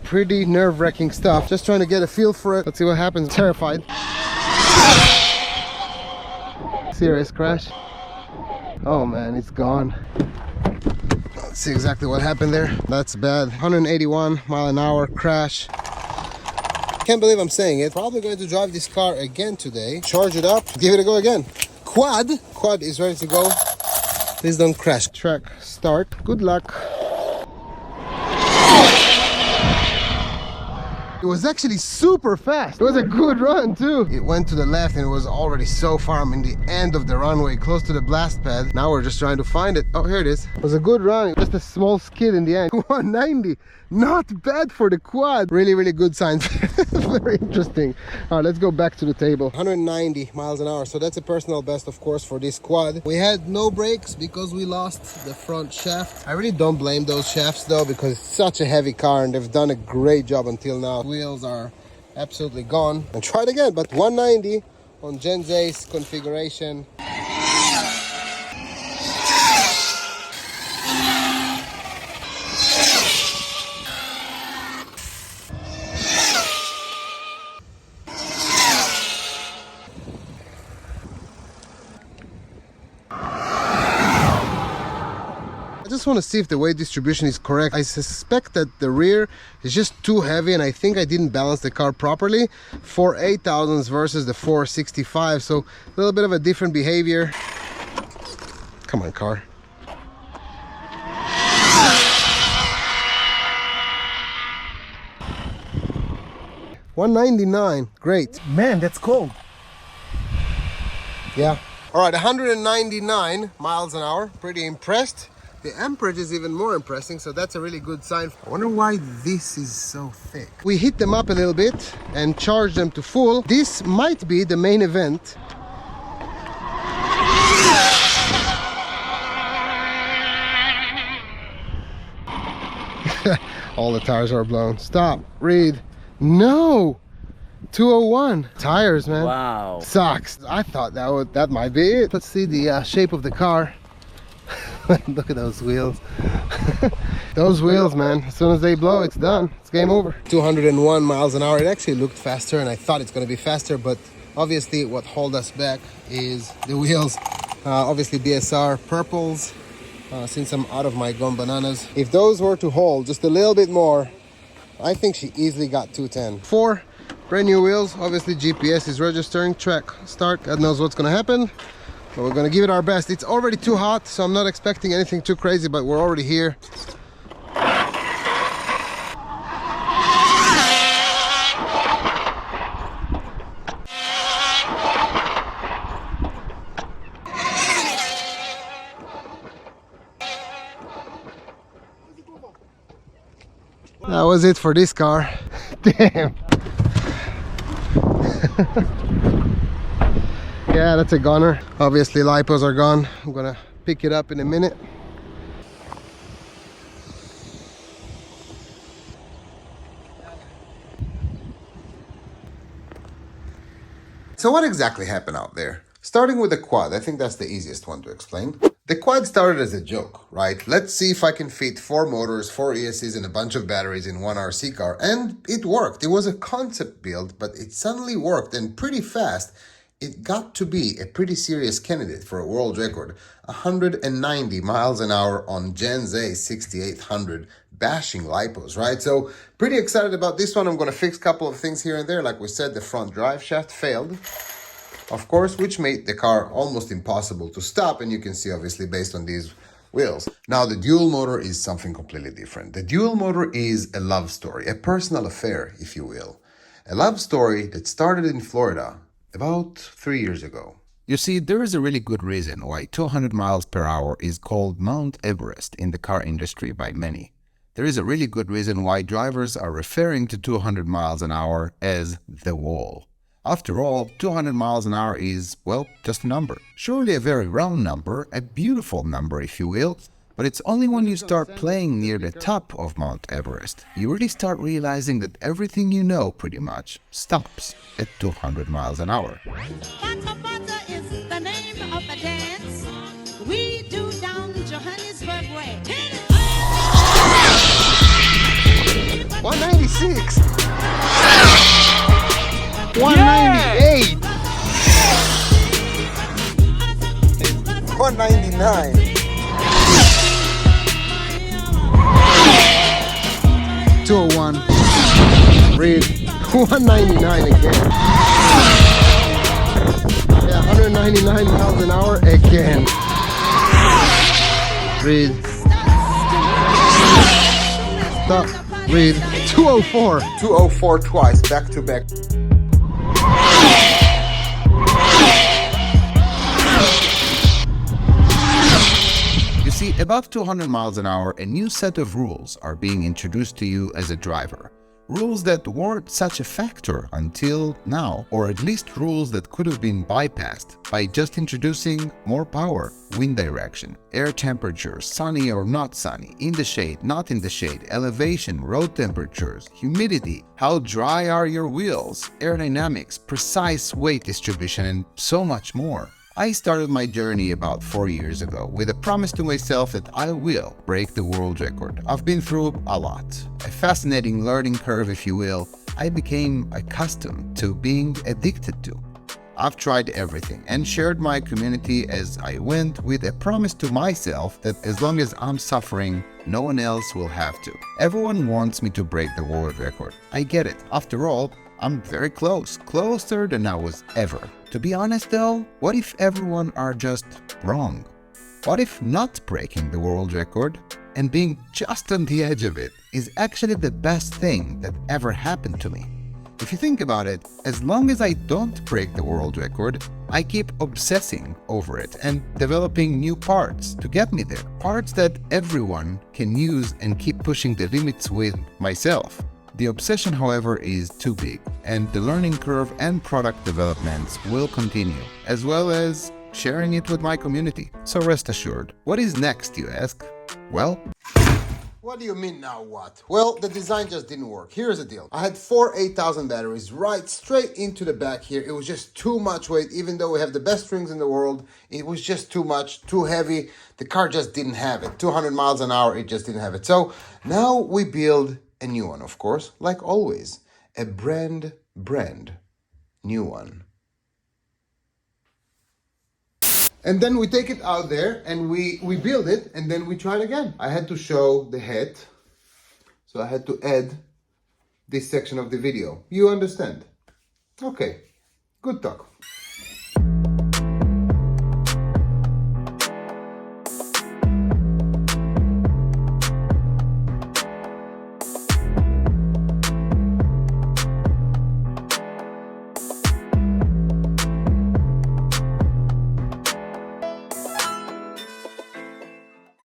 Pretty nerve-wracking stuff. Just trying to get a feel for it. Let's see what happens. Terrified. Serious crash. Oh man, it's gone. Let's see exactly what happened there. That's bad. 181 mile an hour crash. Can't believe I'm saying it. Probably going to drive this car again today. Charge it up, give it a go again. Quad is ready to go. Please don't crash. Track start. Good luck. It was actually super fast. It was a good run too. It went to the left and it was already so far. I'm in the end of the runway, close to the blast pad. Now we're just trying to find it. Oh, here it is. It was a good run. Just a small skid in the end. 190. Not bad for the quad. Really good signs. Very interesting. All right, let's go back to the table. 190 miles an hour. So that's a personal best, of course, for this quad. We had no brakes because we lost the front shaft. I really don't blame those shafts though, because it's such a heavy car and they've done a great job until now. Wheels are absolutely gone. And try it again, but 190 on Gen Z's configuration. I just want to see if the weight distribution is correct. I suspect that the rear is just too heavy and I think I didn't balance the car properly. 4 8,000s versus the 465, so a little bit of a different behavior. Come on, car. $199, great. Man, that's cold. Yeah. All right, 199 miles an hour. Pretty impressed. The amperage is even more impressive, so that's a really good sign. I wonder why this is so thick. We hit them up a little bit and charged them to full. This might be the main event. All the tires are blown. Stop, read. No! 201 tires, man. Wow. Sucks. I thought that might be it. Let's see the shape of the car. Look at those wheels. Those wheels, man, as soon as they blow, it's done. It's game over. 201 miles an hour. It actually looked faster and I thought it's going to be faster, but obviously what hold us back is the wheels. Obviously BSR purples, since I'm out of my gum bananas. If those were to hold just a little bit more, I think she easily got 210. 4 brand new wheels. Obviously GPS is registering. Track start. God knows what's going to happen. But we're gonna give it our best. It's already too hot, so I'm not expecting anything too crazy, but we're already here. That was it for this car. Damn. Yeah, that's a goner. Obviously lipos are gone. I'm gonna pick it up in a minute. So what exactly happened out there? Starting with the quad, I think that's the easiest one to explain. The quad started as a joke, right? Let's see if I can fit 4 motors, 4 ESCs and a bunch of batteries in one RC car. And it worked. It was a concept build, but it suddenly worked, and pretty fast. It got to be a pretty serious candidate for a world record. 190 miles an hour on Gen Z 6800, bashing lipos, right? So pretty excited about this one. I'm going to fix a couple of things here and there. Like we said, the front drive shaft failed, of course, which made the car almost impossible to stop. And you can see, obviously, based on these wheels. Now, the dual motor is something completely different. The dual motor is a love story, a personal affair, if you will. A love story that started in Florida about 3 years ago. You see, there is a really good reason why 200 miles per hour is called Mount Everest in the car industry by many. There is a really good reason why drivers are referring to 200 miles an hour as the wall. After all, 200 miles an hour is, well, just a number. Surely a very round number, a beautiful number if you will, but it's only when you start playing near the top of Mount Everest, you really start realizing that everything you know pretty much stops at 200 miles an hour. Bata Bata is the name of a dance we do down Johannesburg way. 196. 196. 198. 199. $201. Read. 199 again. Yeah, 199 miles an hour again. Read. Stop. Read. 204. 204 twice, back to back. You see, above 200 miles an hour, a new set of rules are being introduced to you as a driver. Rules that weren't such a factor until now, or at least rules that could have been bypassed by just introducing more power, wind direction, air temperature, sunny or not sunny, in the shade, not in the shade, elevation, road temperatures, humidity, how dry are your wheels, aerodynamics, precise weight distribution, and so much more. I started my journey about 4 years ago with a promise to myself that I will break the world record. I've been through a lot. A fascinating learning curve, if you will, I became accustomed to being addicted to. I've tried everything and shared my community as I went with a promise to myself that as long as I'm suffering, no one else will have to. Everyone wants me to break the world record. I get it. After all, I'm very close, closer than I was ever. To be honest though, what if everyone are just wrong? What if not breaking the world record and being just on the edge of it is actually the best thing that ever happened to me? If you think about it, as long as I don't break the world record, I keep obsessing over it and developing new parts to get me there. Parts that everyone can use and keep pushing the limits with myself. The obsession, however, is too big, and the learning curve and product developments will continue, as well as sharing it with my community. So rest assured. What is next, you ask? Well, What do you mean now what? Well, the design just didn't work. Here's the deal. I had 4 8000 batteries right straight into the back here. It was just too much weight. Even though we have the best springs in the world, it was just too much, too heavy. The car just didn't have it. 200 miles an hour, it just didn't have it. So now we build a new one, of course, like always. A brand new one. And then we take it out there and we build it and then we try it again. I had to show the head, so I had to add this section of the video. You understand? Okay, good talk.